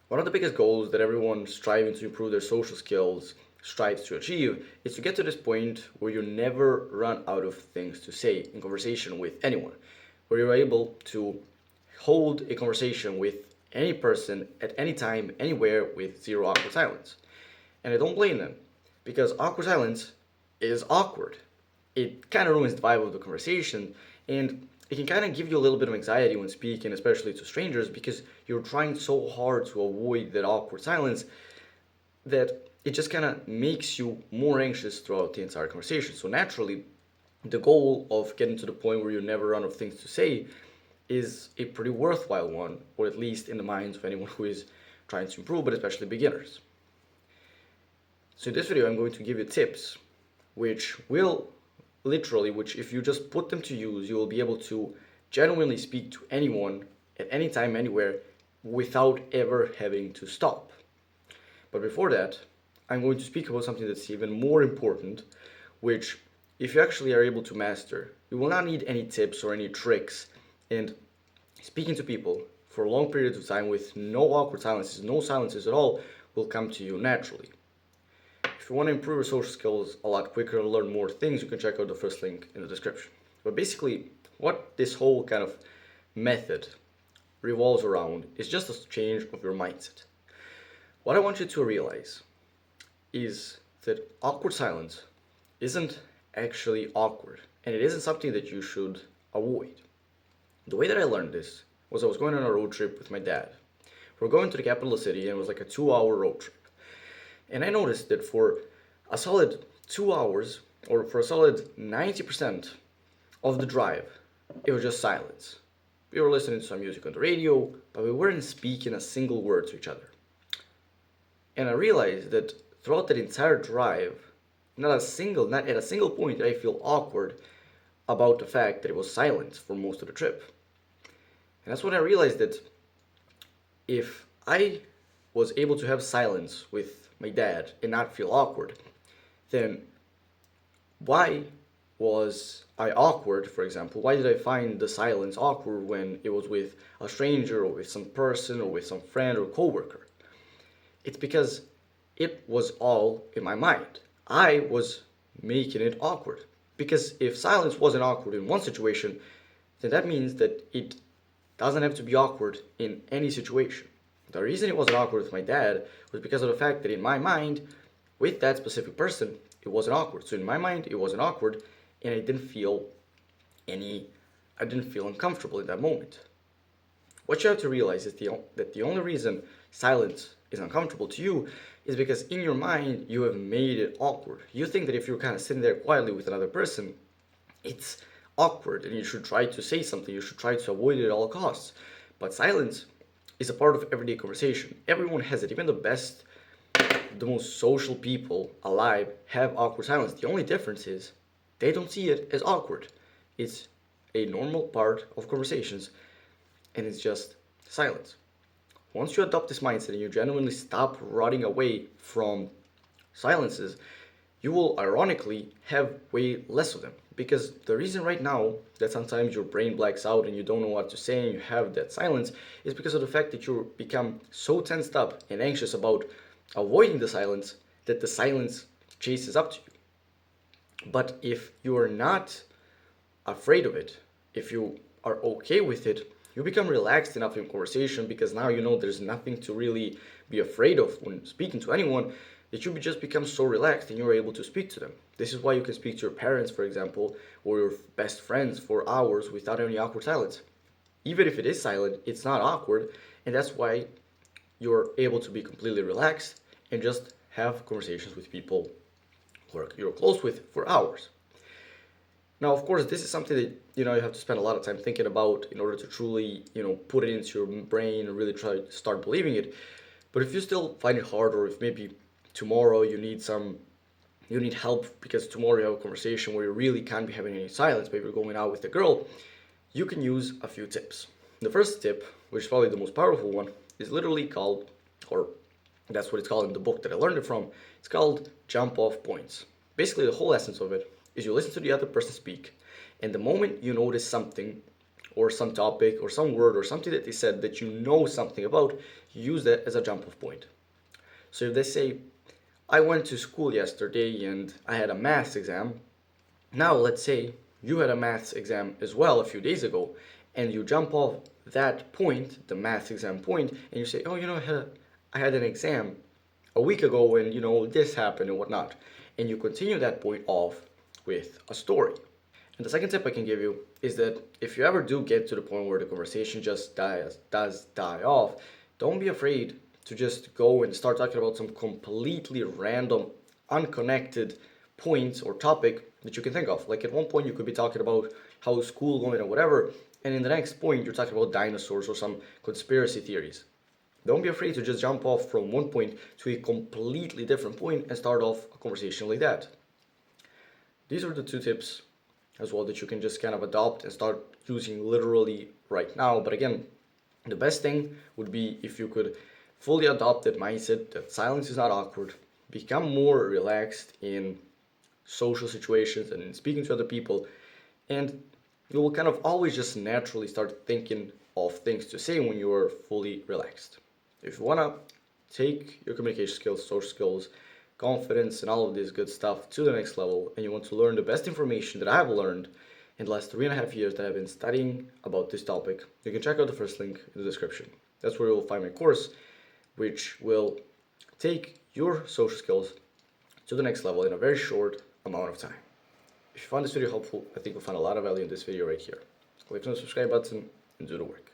One of the biggest goals that everyone striving to improve their social skills strives to achieve is to get to this point where you never run out of things to say in conversation with anyone, where you're able to hold a conversation with any person at any time, anywhere with zero awkward silence. And I don't blame them, because awkward silence is awkward. It kind of ruins the vibe of the conversation, and it can kind of give you a little bit of anxiety when speaking, especially to strangers, because you're trying so hard to avoid that awkward silence that it just kind of makes you more anxious throughout the entire conversation. So naturally, the goal of getting to the point where you never run out of things to say is a pretty worthwhile one, or at least in the minds of anyone who is trying to improve, but especially beginners. So in this video, I'm going to give you tips which will literally, which if you just put them to use, you will be able to genuinely speak to anyone at any time, anywhere, without ever having to stop. But before that, I'm going to speak about something that's even more important, which if you actually are able to master, you will not need any tips or any tricks. And speaking to people for long periods of time with no awkward silences, no silences at all, will come to you naturally. If you want to improve your social skills a lot quicker and learn more things, you can check out the first link in the description. But basically, what this whole kind of method revolves around is just a change of your mindset. What I want you to realize is that awkward silence isn't actually awkward, and it isn't something that you should avoid. The way that I learned this was I was going on a road trip with my dad. We were going to the capital of the city, and it was like a 2-hour road trip. And I noticed that for a solid 2 hours, or for a solid 90% of the drive, it was just silence. We were listening to some music on the radio, but we weren't speaking a single word to each other. And I realized that throughout that entire drive, not at a single point did I feel awkward about the fact that it was silent for most of the trip. And that's when I realized that if I was able to have silence with my dad and not feel awkward, then why was I awkward, for example? Why did I find the silence awkward when it was with a stranger or with some person or with some friend or coworker? It's because it was all in my mind. I was making it awkward. Because if silence wasn't awkward in one situation, then that means that it doesn't have to be awkward in any situation. The reason it wasn't awkward with my dad was because of the fact that in my mind, with that specific person, it wasn't awkward. So in my mind, it wasn't awkward, and I didn't feel uncomfortable in that moment. What you have to realize is that the only reason silence is uncomfortable to you is because in your mind, you have made it awkward. You think that if you're kind of sitting there quietly with another person, it's awkward and you should try to say something, you should try to avoid it at all costs. But silence is a part of everyday conversation. Everyone has it. Even the most social people alive have awkward silence. The only difference is they don't see it as awkward. It's a normal part of conversations, and it's just silence. Once you adopt this mindset and you genuinely stop running away from silences, you will ironically have way less of them. Because the reason right now that sometimes your brain blacks out and you don't know what to say and you have that silence is because of the fact that you become so tensed up and anxious about avoiding the silence that the silence chases up to you. But if you are not afraid of it, if you are okay with it, you become relaxed enough in conversation because now you know there's nothing to really be afraid of when speaking to anyone, that you just become so relaxed and you're able to speak to them. This is why you can speak to your parents, for example, or your best friends for hours without any awkward silence. Even if it is silent, it's not awkward, and that's why you're able to be completely relaxed and just have conversations with people who you're close with for hours. Now, of course, this is something that you have to spend a lot of time thinking about in order to truly put it into your brain and really try to start believing it. But if you still find it hard, or if maybe tomorrow you need help because tomorrow you have a conversation where you really can't be having any silence, maybe you're going out with a girl, you can use a few tips. The first tip, which is probably the most powerful one, is literally called, or that's what it's called in the book that I learned it from, it's called jump off points. Basically, the whole essence of it is you listen to the other person speak, and the moment you notice something or some topic or some word or something that they said that you know something about, use that as a jump off point. So if they say, I went to school yesterday and I had a maths exam, now let's say you had a maths exam as well a few days ago, and you jump off that point, the maths exam point, and you say, oh, I had an exam a week ago and this happened and whatnot. And you continue that point off with a story. And the second tip I can give you is that if you ever do get to the point where the conversation just does die off, don't be afraid to just go and start talking about some completely random, unconnected point or topic that you can think of. Like at one point you could be talking about how school going or whatever, and in the next point you're talking about dinosaurs or some conspiracy theories. Don't be afraid to just jump off from one point to a completely different point and start off a conversation like that. These are the two tips as well that you can just kind of adopt and start using literally right now. But again, the best thing would be if you could fully adopt that mindset that silence is not awkward, become more relaxed in social situations and in speaking to other people, and you will kind of always just naturally start thinking of things to say when you are fully relaxed. If you want to take your communication skills, social skills, confidence, and all of this good stuff to the next level, and you want to learn the best information that I have learned in the last 3.5 years that I've been studying about this topic, you can check out the first link in the description. That's where you will find my course, which will take your social skills to the next level in a very short amount of time. If you found this video helpful, I think you'll find a lot of value in this video right here. Click on the subscribe button and do the work.